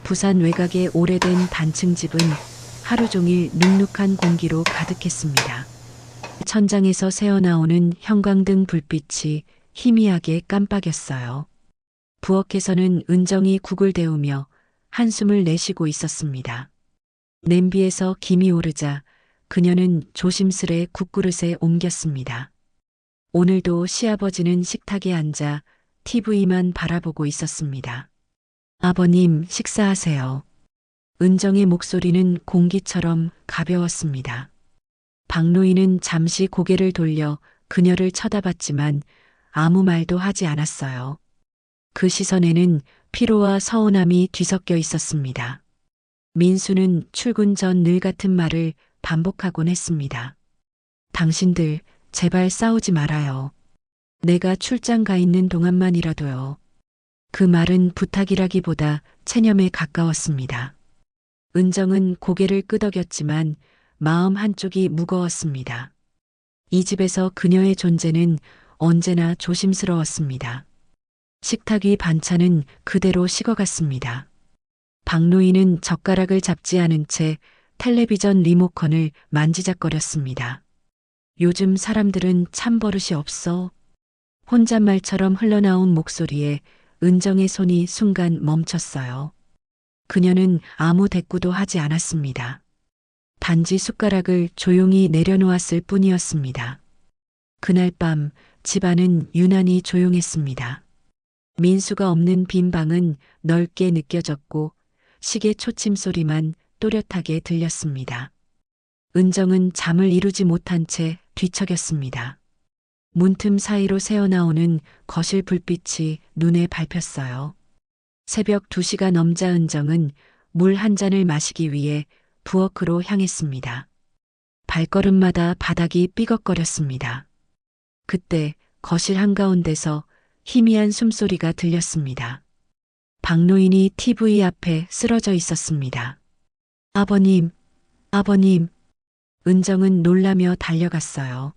부산 외곽의 오래된 단층 집은 하루 종일 눅눅한 공기로 가득했습니다. 천장에서 새어나오는 형광등 불빛이 희미하게 깜빡였어요. 부엌에서는 은정이 국을 데우며 한숨을 내쉬고 있었습니다. 냄비에서 김이 오르자 그녀는 조심스레 국그릇에 옮겼습니다. 오늘도 시아버지는 식탁에 앉아 TV만 바라보고 있었습니다. 아버님, 식사하세요. 은정의 목소리는 공기처럼 가벼웠습니다. 박노인은 잠시 고개를 돌려 그녀를 쳐다봤지만 아무 말도 하지 않았어요. 그 시선에는 피로와 서운함이 뒤섞여 있었습니다. 민수는 출근 전 늘 같은 말을 반복하곤 했습니다. 당신들 제발 싸우지 말아요. 내가 출장 가 있는 동안만이라도요. 그 말은 부탁이라기보다 체념에 가까웠습니다. 은정은 고개를 끄덕였지만 마음 한쪽이 무거웠습니다. 이 집에서 그녀의 존재는 언제나 조심스러웠습니다. 식탁 위 반찬은 그대로 식어갔습니다. 박노인은 젓가락을 잡지 않은 채 텔레비전 리모컨을 만지작거렸습니다. 요즘 사람들은 참 버릇이 없어. 혼잣말처럼 흘러나온 목소리에 은정의 손이 순간 멈췄어요. 그녀는 아무 대꾸도 하지 않았습니다. 단지 숟가락을 조용히 내려놓았을 뿐이었습니다. 그날 밤 집안은 유난히 조용했습니다. 민수가 없는 빈 방은 넓게 느껴졌고 시계 초침 소리만 또렷하게 들렸습니다. 은정은 잠을 이루지 못한 채 뒤척였습니다. 문틈 사이로 새어나오는 거실 불빛이 눈에 밟혔어요. 새벽 2시가 넘자 은정은 물 한 잔을 마시기 위해 부엌으로 향했습니다. 발걸음마다 바닥이 삐걱거렸습니다. 그때 거실 한가운데서 희미한 숨소리가 들렸습니다. 박노인이 TV 앞에 쓰러져 있었습니다. 아버님, 아버님. 은정은 놀라며 달려갔어요.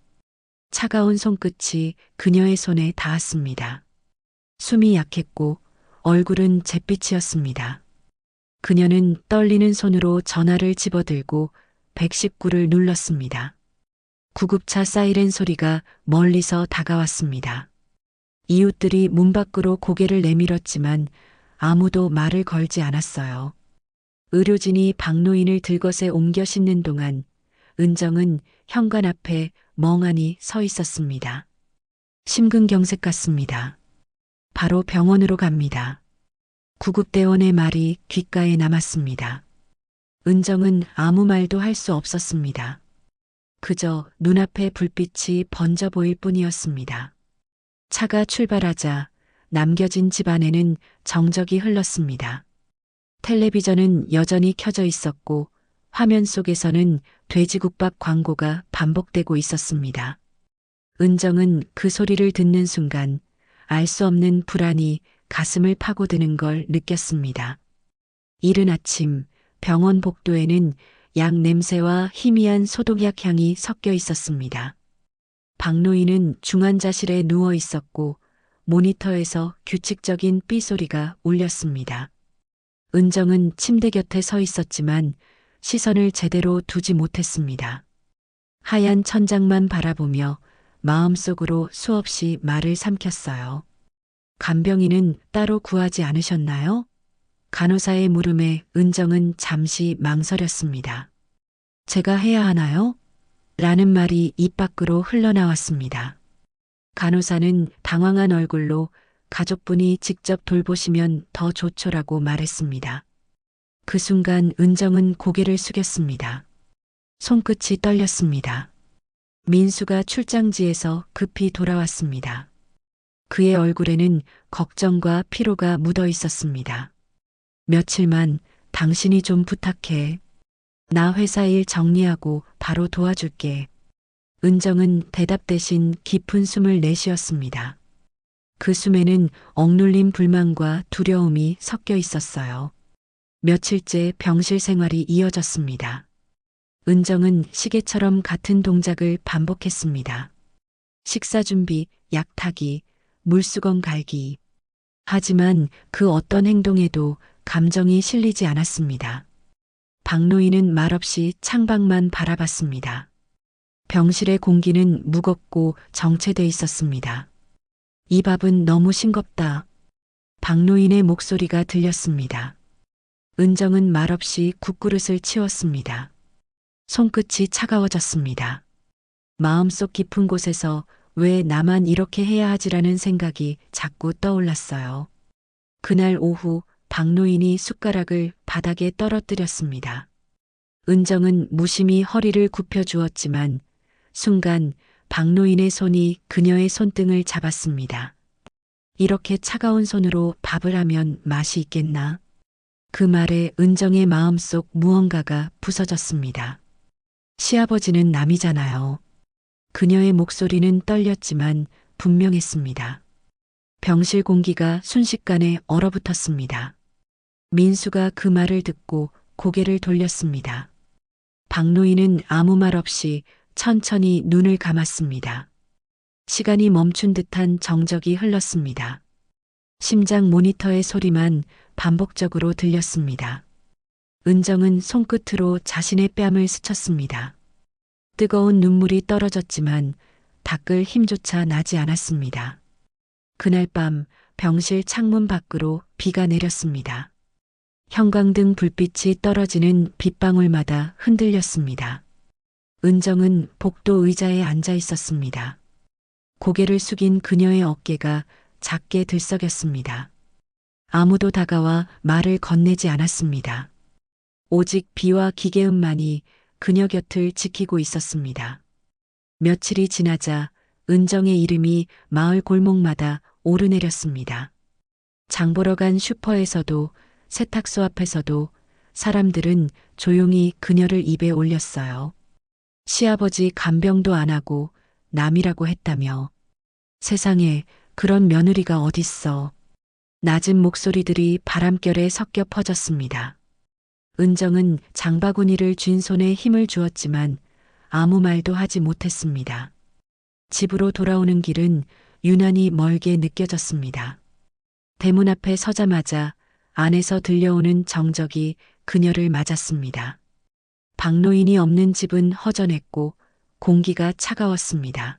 차가운 손끝이 그녀의 손에 닿았습니다. 숨이 약했고 얼굴은 잿빛이었습니다. 그녀는 떨리는 손으로 전화를 집어들고 119를 눌렀습니다. 구급차 사이렌 소리가 멀리서 다가왔습니다. 이웃들이 문 밖으로 고개를 내밀었지만 아무도 말을 걸지 않았어요. 의료진이 박노인을 들것에 옮겨 싣는 동안 은정은 현관 앞에 멍하니 서 있었습니다. 심근경색 같습니다. 바로 병원으로 갑니다. 구급대원의 말이 귓가에 남았습니다. 은정은 아무 말도 할 수 없었습니다. 그저 눈앞에 불빛이 번져 보일 뿐이었습니다. 차가 출발하자 남겨진 집안에는 정적이 흘렀습니다. 텔레비전은 여전히 켜져 있었고 화면 속에서는 돼지국밥 광고가 반복되고 있었습니다. 은정은 그 소리를 듣는 순간 알 수 없는 불안이 가슴을 파고드는 걸 느꼈습니다. 이른 아침 병원 복도에는 약 냄새와 희미한 소독약 향이 섞여 있었습니다. 박노인은 중환자실에 누워 있었고 모니터에서 규칙적인 삐 소리가 울렸습니다. 은정은 침대 곁에 서 있었지만 시선을 제대로 두지 못했습니다. 하얀 천장만 바라보며 마음속으로 수없이 말을 삼켰어요. 간병인은 따로 구하지 않으셨나요? 간호사의 물음에 은정은 잠시 망설였습니다. 제가 해야 하나요? 라는 말이 입 밖으로 흘러나왔습니다. 간호사는 당황한 얼굴로 가족분이 직접 돌보시면 더 좋죠라고 말했습니다. 그 순간 은정은 고개를 숙였습니다. 손끝이 떨렸습니다. 민수가 출장지에서 급히 돌아왔습니다. 그의 얼굴에는 걱정과 피로가 묻어 있었습니다. 며칠만 당신이 좀 부탁해. 나 회사 일 정리하고 바로 도와줄게. 은정은 대답 대신 깊은 숨을 내쉬었습니다. 그 숨에는 억눌린 불만과 두려움이 섞여 있었어요. 며칠째 병실 생활이 이어졌습니다. 은정은 시계처럼 같은 동작을 반복했습니다. 식사 준비, 약 타기, 물수건 갈기. 하지만 그 어떤 행동에도 감정이 실리지 않았습니다. 박노인은 말없이 창밖만 바라봤습니다. 병실의 공기는 무겁고 정체돼 있었습니다. 이 밥은 너무 싱겁다. 박노인의 목소리가 들렸습니다. 은정은 말없이 국그릇을 치웠습니다. 손끝이 차가워졌습니다. 마음속 깊은 곳에서 왜 나만 이렇게 해야 하지라는 생각이 자꾸 떠올랐어요. 그날 오후 박노인이 숟가락을 바닥에 떨어뜨렸습니다. 은정은 무심히 허리를 굽혀 주었지만 순간 박노인의 손이 그녀의 손등을 잡았습니다. 이렇게 차가운 손으로 밥을 하면 맛이 있겠나? 그 말에 은정의 마음속 무언가가 부서졌습니다. 시아버지는 남이잖아요. 그녀의 목소리는 떨렸지만 분명했습니다. 병실 공기가 순식간에 얼어붙었습니다. 민수가 그 말을 듣고 고개를 돌렸습니다. 박노인은 아무 말 없이 천천히 눈을 감았습니다. 시간이 멈춘 듯한 정적이 흘렀습니다. 심장 모니터의 소리만 반복적으로 들렸습니다. 은정은 손끝으로 자신의 뺨을 스쳤습니다. 뜨거운 눈물이 떨어졌지만 닦을 힘조차 나지 않았습니다. 그날 밤 병실 창문 밖으로 비가 내렸습니다. 형광등 불빛이 떨어지는 빗방울마다 흔들렸습니다. 은정은 복도 의자에 앉아 있었습니다. 고개를 숙인 그녀의 어깨가 작게 들썩였습니다. 아무도 다가와 말을 건네지 않았습니다. 오직 비와 기계음만이 그녀 곁을 지키고 있었습니다. 며칠이 지나자 은정의 이름이 마을 골목마다 오르내렸습니다. 장 보러 간 슈퍼에서도 세탁소 앞에서도 사람들은 조용히 그녀를 입에 올렸어요. 시아버지 간병도 안 하고 남이라고 했다며. 세상에 그런 며느리가 어딨어. 낮은 목소리들이 바람결에 섞여 퍼졌습니다. 은정은 장바구니를 쥔 손에 힘을 주었지만 아무 말도 하지 못했습니다. 집으로 돌아오는 길은 유난히 멀게 느껴졌습니다. 대문 앞에 서자마자 안에서 들려오는 정적이 그녀를 맞았습니다. 박노인이 없는 집은 허전했고 공기가 차가웠습니다.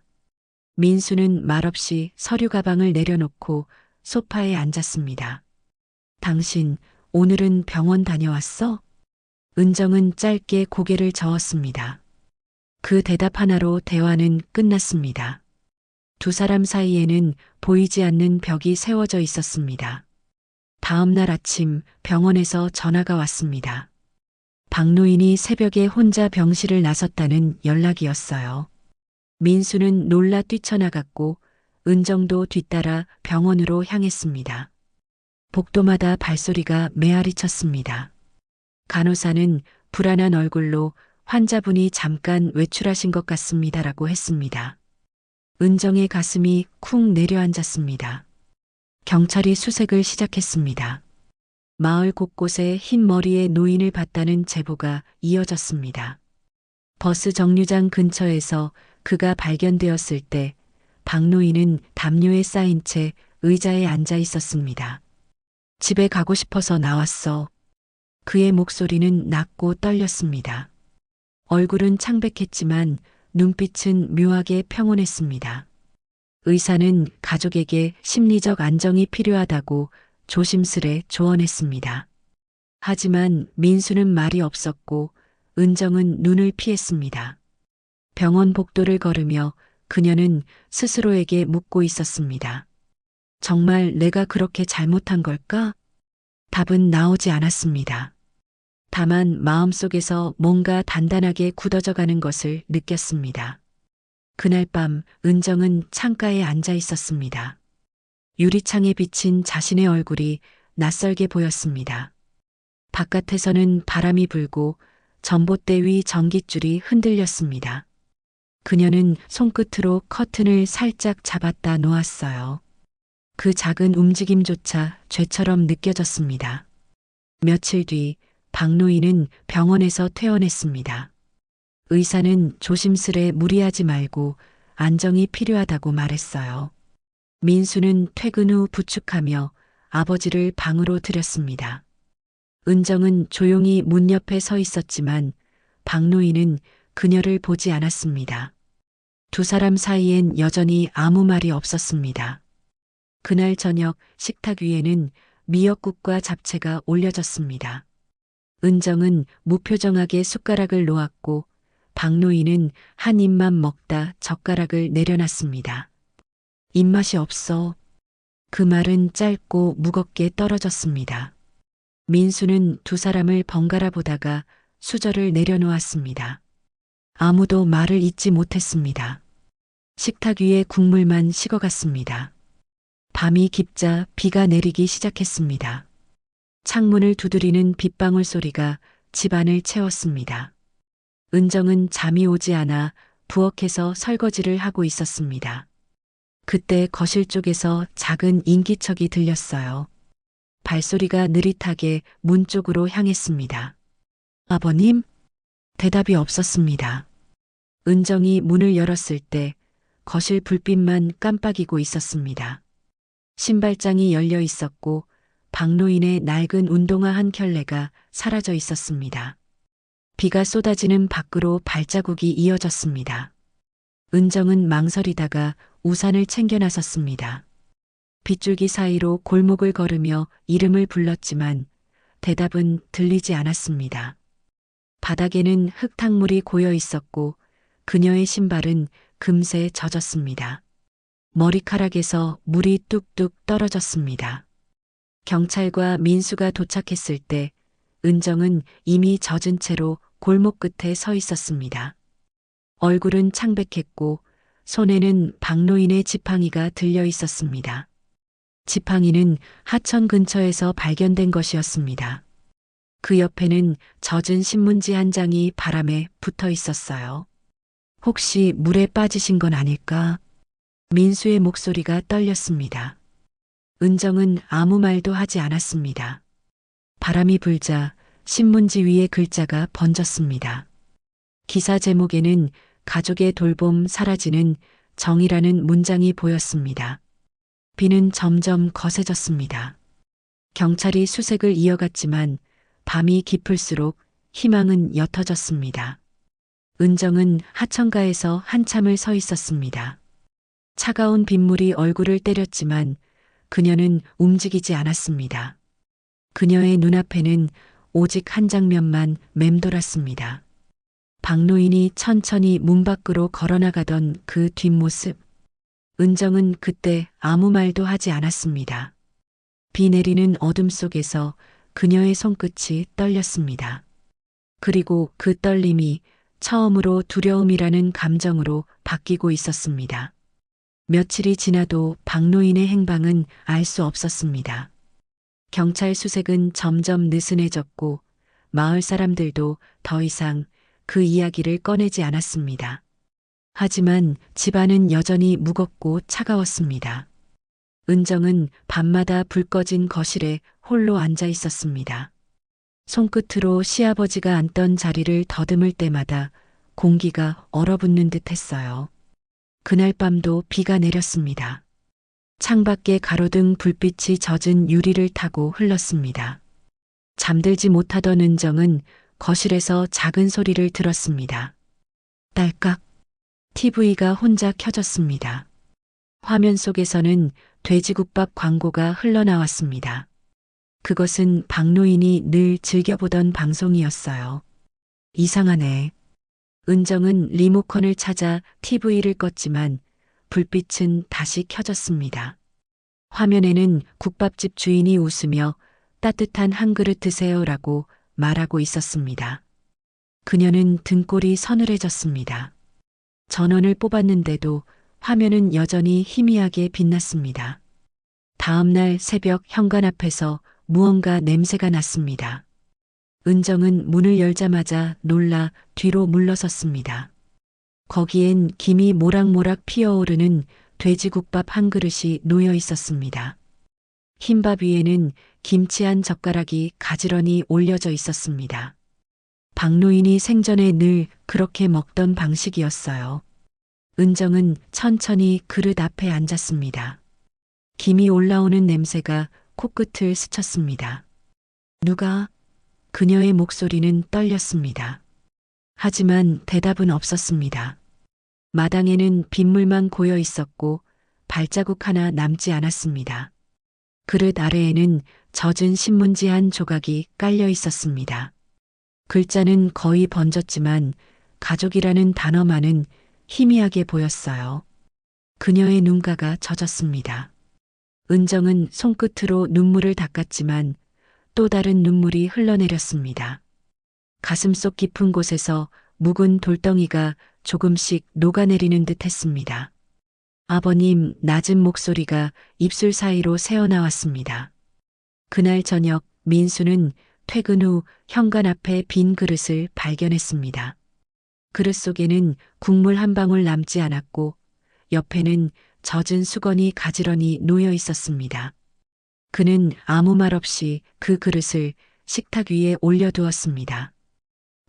민수는 말없이 서류 가방을 내려놓고 소파에 앉았습니다. 당신 오늘은 병원 다녀왔어? 은정은 짧게 고개를 저었습니다. 그 대답 하나로 대화는 끝났습니다. 두 사람 사이에는 보이지 않는 벽이 세워져 있었습니다. 다음 날 아침 병원에서 전화가 왔습니다. 박노인이 새벽에 혼자 병실을 나섰다는 연락이었어요. 민수는 놀라 뛰쳐나갔고 은정도 뒤따라 병원으로 향했습니다. 복도마다 발소리가 메아리 쳤습니다. 간호사는 불안한 얼굴로 환자분이 잠깐 외출하신 것 같습니다라고 했습니다. 은정의 가슴이 쿵 내려앉았습니다. 경찰이 수색을 시작했습니다. 마을 곳곳에 흰 머리의 노인을 봤다는 제보가 이어졌습니다. 버스 정류장 근처에서 그가 발견되었을 때 박노인은 담요에 쌓인 채 의자에 앉아 있었습니다. 집에 가고 싶어서 나왔어. 그의 목소리는 낮고 떨렸습니다. 얼굴은 창백했지만 눈빛은 묘하게 평온했습니다. 의사는 가족에게 심리적 안정이 필요하다고 조심스레 조언했습니다. 하지만 민수는 말이 없었고 은정은 눈을 피했습니다. 병원 복도를 걸으며 그녀는 스스로에게 묻고 있었습니다. 정말 내가 그렇게 잘못한 걸까? 답은 나오지 않았습니다. 다만 마음속에서 뭔가 단단하게 굳어져 가는 것을 느꼈습니다. 그날 밤 은정은 창가에 앉아 있었습니다. 유리창에 비친 자신의 얼굴이 낯설게 보였습니다. 바깥에서는 바람이 불고 전봇대 위 전깃줄이 흔들렸습니다. 그녀는 손끝으로 커튼을 살짝 잡았다 놓았어요. 그 작은 움직임조차 죄처럼 느껴졌습니다. 며칠 뒤 박노인은 병원에서 퇴원했습니다. 의사는 조심스레 무리하지 말고 안정이 필요하다고 말했어요. 민수는 퇴근 후 부축하며 아버지를 방으로 들였습니다. 은정은 조용히 문 옆에 서 있었지만 박노인은 그녀를 보지 않았습니다. 두 사람 사이엔 여전히 아무 말이 없었습니다. 그날 저녁 식탁 위에는 미역국과 잡채가 올려졌습니다. 은정은 무표정하게 숟가락을 놓았고 박노인은 한 입만 먹다 젓가락을 내려놨습니다. 입맛이 없어. 그 말은 짧고 무겁게 떨어졌습니다. 민수는 두 사람을 번갈아 보다가 수저를 내려놓았습니다. 아무도 말을 잇지 못했습니다. 식탁 위에 국물만 식어갔습니다. 밤이 깊자 비가 내리기 시작했습니다. 창문을 두드리는 빗방울 소리가 집안을 채웠습니다. 은정은 잠이 오지 않아 부엌에서 설거지를 하고 있었습니다. 그때 거실 쪽에서 작은 인기척이 들렸어요. 발소리가 느릿하게 문 쪽으로 향했습니다. 아버님? 대답이 없었습니다. 은정이 문을 열었을 때 거실 불빛만 깜빡이고 있었습니다. 신발장이 열려 있었고 박노인의 낡은 운동화 한 켤레가 사라져 있었습니다. 비가 쏟아지는 밖으로 발자국이 이어졌습니다. 은정은 망설이다가 우산을 챙겨 나섰습니다. 빗줄기 사이로 골목을 걸으며 이름을 불렀지만 대답은 들리지 않았습니다. 바닥에는 흙탕물이 고여 있었고 그녀의 신발은 금세 젖었습니다. 머리카락에서 물이 뚝뚝 떨어졌습니다. 경찰과 민수가 도착했을 때 은정은 이미 젖은 채로 골목 끝에 서 있었습니다. 얼굴은 창백했고 손에는 박노인의 지팡이가 들려 있었습니다. 지팡이는 하천 근처에서 발견된 것이었습니다. 그 옆에는 젖은 신문지 한 장이 바람에 붙어 있었어요. 혹시 물에 빠지신 건 아닐까? 민수의 목소리가 떨렸습니다. 은정은 아무 말도 하지 않았습니다. 바람이 불자 신문지 위에 글자가 번졌습니다. 기사 제목에는 가족의 돌봄 사라지는 정이라는 문장이 보였습니다. 비는 점점 거세졌습니다. 경찰이 수색을 이어갔지만 밤이 깊을수록 희망은 옅어졌습니다. 은정은 하천가에서 한참을 서 있었습니다. 차가운 빗물이 얼굴을 때렸지만 그녀는 움직이지 않았습니다. 그녀의 눈앞에는 오직 한 장면만 맴돌았습니다. 박노인이 천천히 문 밖으로 걸어나가던 그 뒷모습. 은정은 그때 아무 말도 하지 않았습니다. 비 내리는 어둠 속에서 그녀의 손끝이 떨렸습니다. 그리고 그 떨림이 처음으로 두려움이라는 감정으로 바뀌고 있었습니다. 며칠이 지나도 박노인의 행방은 알 수 없었습니다. 경찰 수색은 점점 느슨해졌고 마을 사람들도 더 이상 그 이야기를 꺼내지 않았습니다. 하지만 집안은 여전히 무겁고 차가웠습니다. 은정은 밤마다 불 꺼진 거실에 홀로 앉아 있었습니다. 손끝으로 시아버지가 앉던 자리를 더듬을 때마다 공기가 얼어붙는 듯 했어요. 그날 밤도 비가 내렸습니다. 창밖에 가로등 불빛이 젖은 유리를 타고 흘렀습니다. 잠들지 못하던 은정은 거실에서 작은 소리를 들었습니다. 딸깍. TV가 혼자 켜졌습니다. 화면 속에서는 돼지국밥 광고가 흘러나왔습니다. 그것은 박노인이 늘 즐겨보던 방송이었어요. 이상하네. 은정은 리모컨을 찾아 TV를 껐지만 불빛은 다시 켜졌습니다. 화면에는 국밥집 주인이 웃으며 따뜻한 한 그릇 드세요라고 말하고 있었습니다. 그녀는 등골이 서늘해졌습니다. 전원을 뽑았는데도 화면은 여전히 희미하게 빛났습니다. 다음 날 새벽 현관 앞에서 무언가 냄새가 났습니다. 은정은 문을 열자마자 놀라 뒤로 물러섰습니다. 거기엔 김이 모락모락 피어오르는 돼지국밥 한 그릇이 놓여 있었습니다. 흰밥 위에는 김치 한 젓가락이 가지런히 올려져 있었습니다. 박노인이 생전에 늘 그렇게 먹던 방식이었어요. 은정은 천천히 그릇 앞에 앉았습니다. 김이 올라오는 냄새가 코끝을 스쳤습니다. 누가 그녀의 목소리는 떨렸습니다. 하지만 대답은 없었습니다. 마당에는 빗물만 고여 있었고 발자국 하나 남지 않았습니다. 그릇 아래에는 젖은 신문지 한 조각이 깔려 있었습니다. 글자는 거의 번졌지만 가족이라는 단어만은 희미하게 보였어요. 그녀의 눈가가 젖었습니다. 은정은 손끝으로 눈물을 닦았지만 또 다른 눈물이 흘러내렸습니다. 가슴속 깊은 곳에서 묵은 돌덩이가 조금씩 녹아내리는 듯 했습니다. 아버님, 낮은 목소리가 입술 사이로 새어나왔습니다. 그날 저녁 민수는 퇴근 후 현관 앞에 빈 그릇을 발견했습니다. 그릇 속에는 국물 한 방울 남지 않았고 옆에는 젖은 수건이 가지런히 놓여 있었습니다. 그는 아무 말 없이 그 그릇을 식탁 위에 올려두었습니다.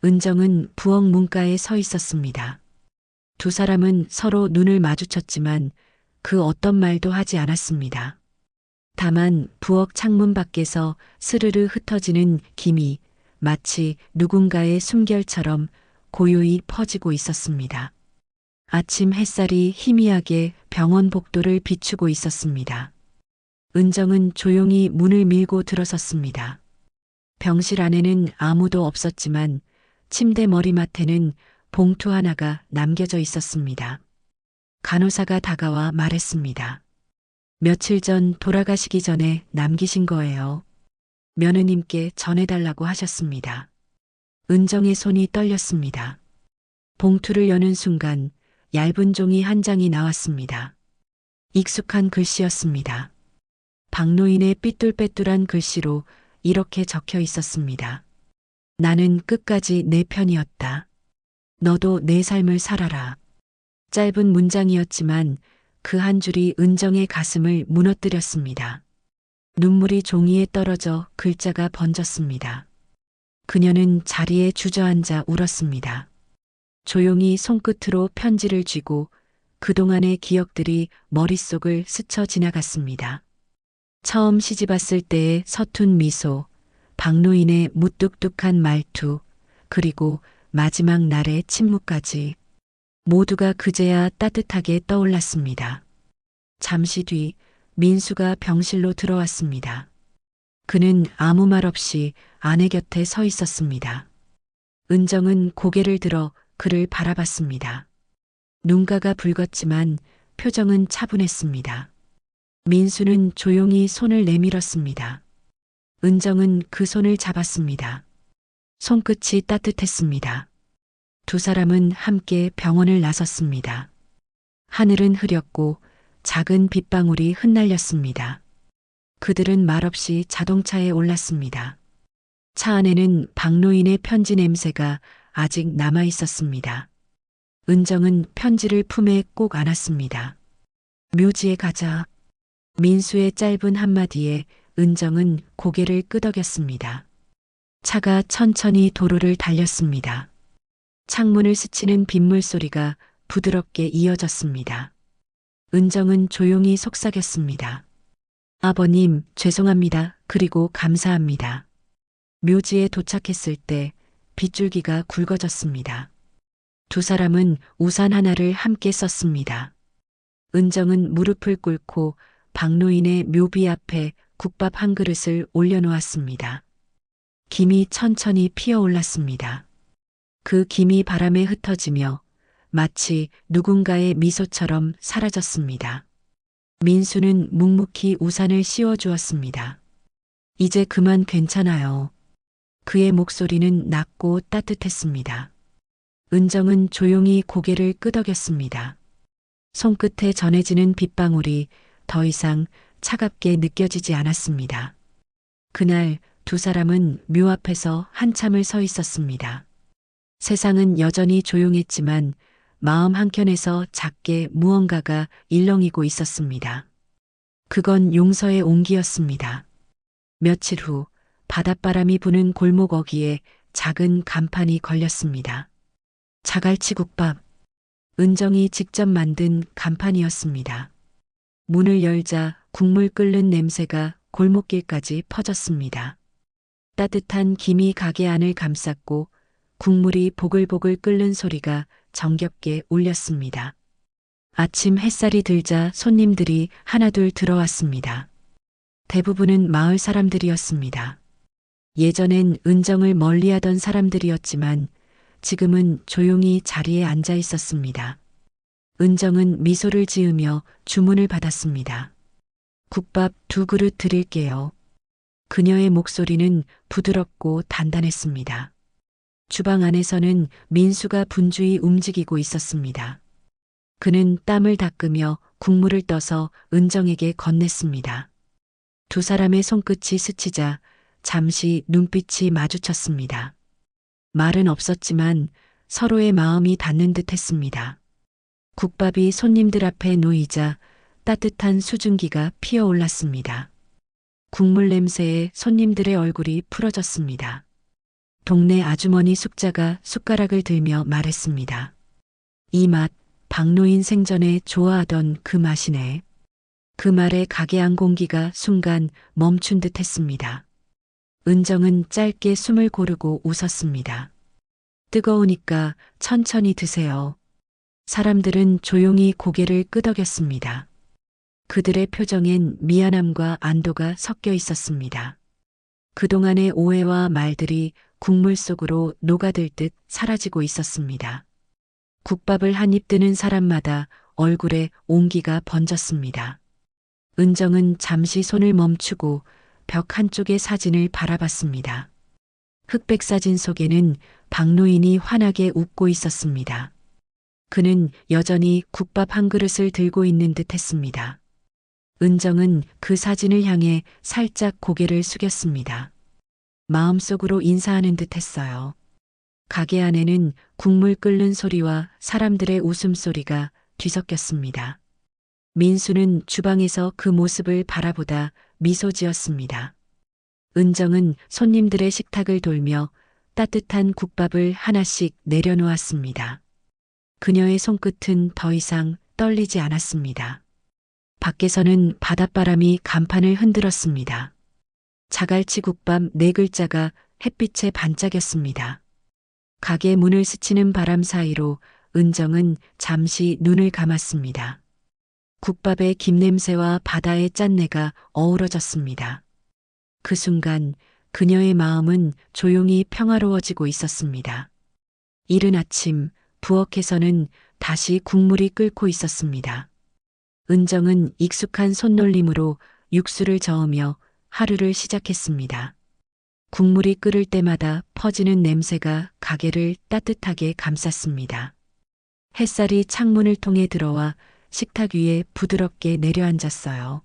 은정은 부엌 문가에 서 있었습니다. 두 사람은 서로 눈을 마주쳤지만 그 어떤 말도 하지 않았습니다. 다만 부엌 창문 밖에서 스르르 흩어지는 김이 마치 누군가의 숨결처럼 고요히 퍼지고 있었습니다. 아침 햇살이 희미하게 병원 복도를 비추고 있었습니다. 은정은 조용히 문을 밀고 들어섰습니다. 병실 안에는 아무도 없었지만 침대 머리맡에는 봉투 하나가 남겨져 있었습니다. 간호사가 다가와 말했습니다. 며칠 전 돌아가시기 전에 남기신 거예요. 며느님께 전해달라고 하셨습니다. 은정의 손이 떨렸습니다. 봉투를 여는 순간 얇은 종이 한 장이 나왔습니다. 익숙한 글씨였습니다. 박노인의 삐뚤빼뚤한 글씨로 이렇게 적혀 있었습니다. 나는 끝까지 내 편이었다. 너도 내 삶을 살아라. 짧은 문장이었지만 그 한 줄이 은정의 가슴을 무너뜨렸습니다. 눈물이 종이에 떨어져 글자가 번졌습니다. 그녀는 자리에 주저앉아 울었습니다. 조용히 손끝으로 편지를 쥐고 그동안의 기억들이 머릿속을 스쳐 지나갔습니다. 처음 시집왔을 때의 서툰 미소, 박노인의 무뚝뚝한 말투, 그리고 마지막 날의 침묵까지 모두가 그제야 따뜻하게 떠올랐습니다. 잠시 뒤 민수가 병실로 들어왔습니다. 그는 아무 말 없이 아내 곁에 서 있었습니다. 은정은 고개를 들어 그를 바라봤습니다. 눈가가 붉었지만 표정은 차분했습니다. 민수는 조용히 손을 내밀었습니다. 은정은 그 손을 잡았습니다. 손끝이 따뜻했습니다. 두 사람은 함께 병원을 나섰습니다. 하늘은 흐렸고 작은 빗방울이 흩날렸습니다. 그들은 말없이 자동차에 올랐습니다. 차 안에는 박노인의 편지 냄새가 아직 남아 있었습니다. 은정은 편지를 품에 꼭 안았습니다. 묘지에 가자. 민수의 짧은 한마디에 은정은 고개를 끄덕였습니다. 차가 천천히 도로를 달렸습니다. 창문을 스치는 빗물 소리가 부드럽게 이어졌습니다. 은정은 조용히 속삭였습니다. 아버님, 죄송합니다. 그리고 감사합니다. 묘지에 도착했을 때 빗줄기가 굵어졌습니다. 두 사람은 우산 하나를 함께 썼습니다. 은정은 무릎을 꿇고 박노인의 묘비 앞에 국밥 한 그릇을 올려놓았습니다. 김이 천천히 피어올랐습니다. 그 김이 바람에 흩어지며 마치 누군가의 미소처럼 사라졌습니다. 민수는 묵묵히 우산을 씌워주었습니다. 이제 그만 괜찮아요. 그의 목소리는 낮고 따뜻했습니다. 은정은 조용히 고개를 끄덕였습니다. 손끝에 전해지는 빗방울이 더 이상 차갑게 느껴지지 않았습니다. 그날 두 사람은 묘 앞에서 한참을 서 있었습니다. 세상은 여전히 조용했지만 마음 한켠에서 작게 무언가가 일렁이고 있었습니다. 그건 용서의 온기였습니다. 며칠 후 바닷바람이 부는 골목 어귀에 작은 간판이 걸렸습니다. 자갈치국밥. 은정이 직접 만든 간판이었습니다. 문을 열자 국물 끓는 냄새가 골목길까지 퍼졌습니다. 따뜻한 김이 가게 안을 감쌌고 국물이 보글보글 끓는 소리가 정겹게 울렸습니다. 아침 햇살이 들자 손님들이 하나둘 들어왔습니다. 대부분은 마을 사람들이었습니다. 예전엔 은정을 멀리하던 사람들이었지만 지금은 조용히 자리에 앉아 있었습니다. 은정은 미소를 지으며 주문을 받았습니다. 국밥 2그릇 드릴게요. 그녀의 목소리는 부드럽고 단단했습니다. 주방 안에서는 민수가 분주히 움직이고 있었습니다. 그는 땀을 닦으며 국물을 떠서 은정에게 건넸습니다. 두 사람의 손끝이 스치자 잠시 눈빛이 마주쳤습니다. 말은 없었지만 서로의 마음이 닿는 듯 했습니다. 국밥이 손님들 앞에 놓이자 따뜻한 수증기가 피어올랐습니다. 국물 냄새에 손님들의 얼굴이 푸러졌습니다. 동네 아주머니 숙자가 숟가락을 들며 말했습니다. 이 맛, 박노인 생전에 좋아하던 그 맛이네. 그 말에 가게 안 공기가 순간 멈춘 듯 했습니다. 은정은 짧게 숨을 고르고 웃었습니다. 뜨거우니까 천천히 드세요. 사람들은 조용히 고개를 끄덕였습니다. 그들의 표정엔 미안함과 안도가 섞여 있었습니다. 그동안의 오해와 말들이 국물 속으로 녹아들 듯 사라지고 있었습니다. 국밥을 한 입 드는 사람마다 얼굴에 온기가 번졌습니다. 은정은 잠시 손을 멈추고 벽 한쪽의 사진을 바라봤습니다. 흑백 사진 속에는 박노인이 환하게 웃고 있었습니다. 그는 여전히 국밥 한 그릇을 들고 있는 듯 했습니다. 은정은 그 사진을 향해 살짝 고개를 숙였습니다. 마음속으로 인사하는 듯 했어요. 가게 안에는 국물 끓는 소리와 사람들의 웃음소리가 뒤섞였습니다. 민수는 주방에서 그 모습을 바라보다 미소 지었습니다. 은정은 손님들의 식탁을 돌며 따뜻한 국밥을 하나씩 내려놓았습니다. 그녀의 손끝은 더 이상 떨리지 않았습니다. 밖에서는 바닷바람이 간판을 흔들었습니다. 자갈치 국밥 4글자가 햇빛에 반짝였습니다. 가게 문을 스치는 바람 사이로 은정은 잠시 눈을 감았습니다. 국밥의 김냄새와 바다의 짠내가 어우러졌습니다. 그 순간 그녀의 마음은 조용히 평화로워지고 있었습니다. 이른 아침 부엌에서는 다시 국물이 끓고 있었습니다. 은정은 익숙한 손놀림으로 육수를 저으며 하루를 시작했습니다. 국물이 끓을 때마다 퍼지는 냄새가 가게를 따뜻하게 감쌌습니다. 햇살이 창문을 통해 들어와 식탁 위에 부드럽게 내려앉았어요.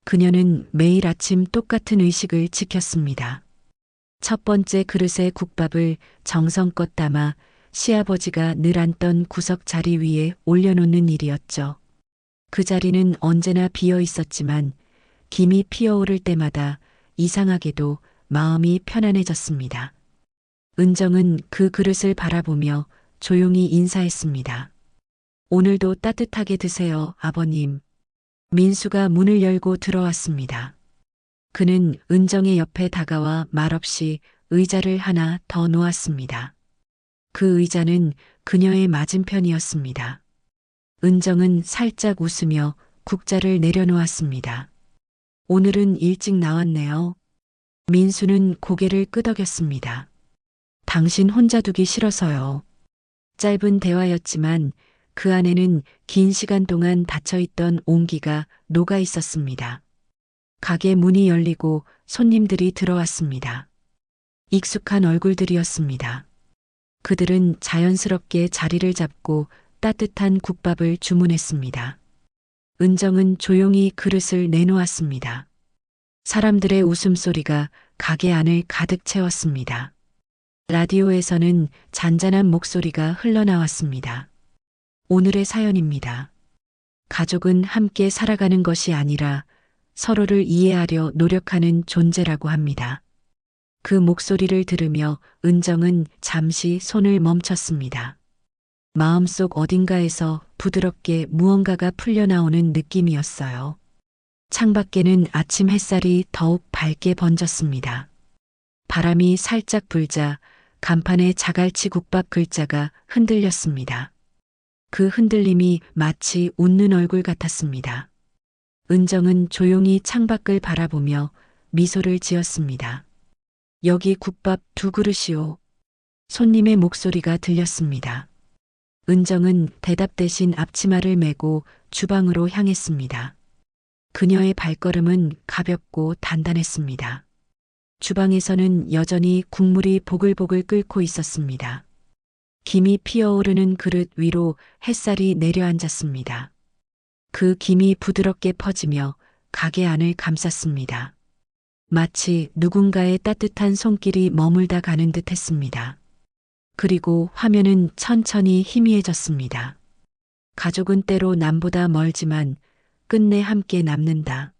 그녀는 매일 아침 똑같은 의식을 지켰습니다. 첫 번째 그릇의 국밥을 정성껏 담아 시아버지가 늘 앉던 구석 자리 위에 올려놓는 일이었죠. 그 자리는 언제나 비어 있었지만 김이 피어오를 때마다 이상하게도 마음이 편안해졌습니다. 은정은 그 그릇을 바라보며 조용히 인사했습니다. 오늘도 따뜻하게 드세요, 아버님. 민수가 문을 열고 들어왔습니다. 그는 은정의 옆에 다가와 말없이 의자를 하나 더 놓았습니다. 그 의자는 그녀의 맞은편이었습니다. 은정은 살짝 웃으며 국자를 내려놓았습니다. 오늘은 일찍 나왔네요. 민수는 고개를 끄덕였습니다. 당신 혼자 두기 싫어서요. 짧은 대화였지만 그 안에는 긴 시간 동안 닫혀있던 온기가 녹아 있었습니다. 가게 문이 열리고 손님들이 들어왔습니다. 익숙한 얼굴들이었습니다. 그들은 자연스럽게 자리를 잡고 따뜻한 국밥을 주문했습니다. 은정은 조용히 그릇을 내놓았습니다. 사람들의 웃음소리가 가게 안을 가득 채웠습니다. 라디오에서는 잔잔한 목소리가 흘러나왔습니다. 오늘의 사연입니다. 가족은 함께 살아가는 것이 아니라 서로를 이해하려 노력하는 존재라고 합니다. 그 목소리를 들으며 은정은 잠시 손을 멈췄습니다. 마음속 어딘가에서 부드럽게 무언가가 풀려나오는 느낌이었어요. 창밖에는 아침 햇살이 더욱 밝게 번졌습니다. 바람이 살짝 불자 간판에 자갈치 국밥 글자가 흔들렸습니다. 그 흔들림이 마치 웃는 얼굴 같았습니다. 은정은 조용히 창밖을 바라보며 미소를 지었습니다. 여기 국밥 2그릇이요. 손님의 목소리가 들렸습니다. 은정은 대답 대신 앞치마를 메고 주방으로 향했습니다. 그녀의 발걸음은 가볍고 단단했습니다. 주방에서는 여전히 국물이 보글보글 끓고 있었습니다. 김이 피어오르는 그릇 위로 햇살이 내려앉았습니다. 그 김이 부드럽게 퍼지며 가게 안을 감쌌습니다. 마치 누군가의 따뜻한 손길이 머물다 가는 듯 했습니다. 그리고 화면은 천천히 희미해졌습니다. 가족은 때로 남보다 멀지만 끝내 함께 남는다.